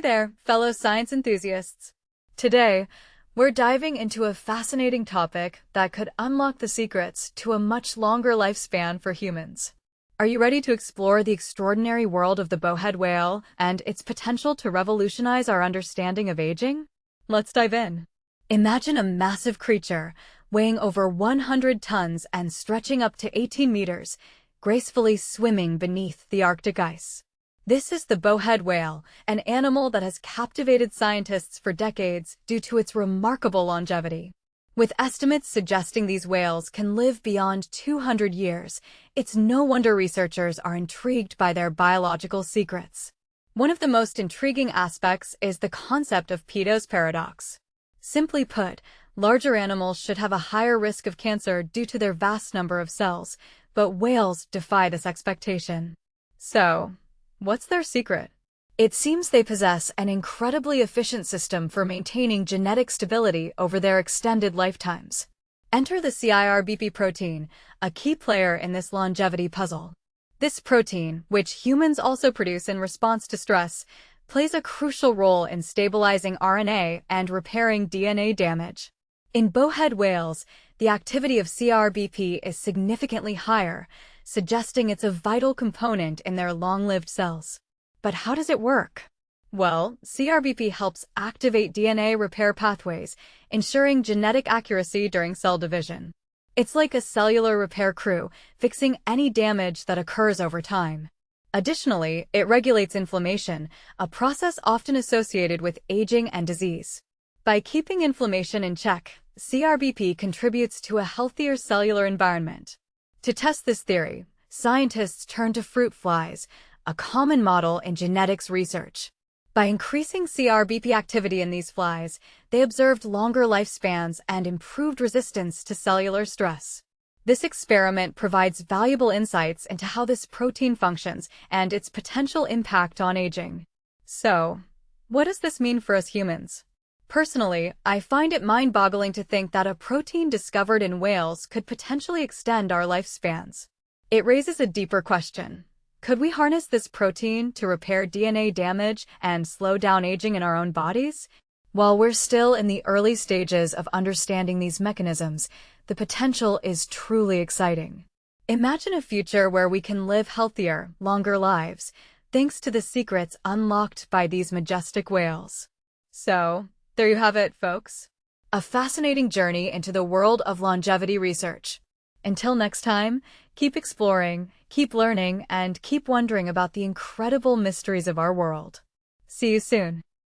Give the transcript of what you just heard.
Hey there, fellow science enthusiasts. Today, we're diving into a fascinating topic that could unlock the secrets to a much longer lifespan for humans. Are you ready to explore the extraordinary world of the bowhead whale and its potential to revolutionize our understanding of aging? Let's dive in. Imagine a massive creature weighing over 100 tons and stretching up to 18 meters, gracefully swimming beneath the Arctic ice. This is the bowhead whale, an animal that has captivated scientists for decades due to its remarkable longevity. With estimates suggesting these whales can live beyond 200 years, it's no wonder researchers are intrigued by their biological secrets. One of the most intriguing aspects is the concept of Peto's paradox. Simply put, larger animals should have a higher risk of cancer due to their vast number of cells, but whales defy this expectation. So, what's their secret? It seems they possess an incredibly efficient system for maintaining genetic stability over their extended lifetimes. Enter the CIRBP protein, a key player in this longevity puzzle. This protein, which humans also produce in response to stress, plays a crucial role in stabilizing RNA and repairing DNA damage. In bowhead whales, the activity of CIRBP is significantly higher, suggesting it's a vital component in their long-lived cells. But how does it work? Well, CIRBP helps activate DNA repair pathways, ensuring genetic accuracy during cell division. It's like a cellular repair crew, fixing any damage that occurs over time. Additionally, it regulates inflammation, a process often associated with aging and disease. By keeping inflammation in check, CIRBP contributes to a healthier cellular environment. To test this theory, scientists turn to fruit flies, a common model in genetics research. By increasing CIRBP activity in these flies, they observed longer lifespans and improved resistance to cellular stress. This experiment provides valuable insights into how this protein functions and its potential impact on aging. So, what does this mean for us humans? Personally, I find it mind-boggling to think that a protein discovered in whales could potentially extend our lifespans. It raises a deeper question. Could we harness this protein to repair DNA damage and slow down aging in our own bodies? While we're still in the early stages of understanding these mechanisms, the potential is truly exciting. Imagine a future where we can live healthier, longer lives, thanks to the secrets unlocked by these majestic whales. So, there you have it, folks. A fascinating journey into the world of longevity research. Until next time, keep exploring, keep learning, and keep wondering about the incredible mysteries of our world. See you soon.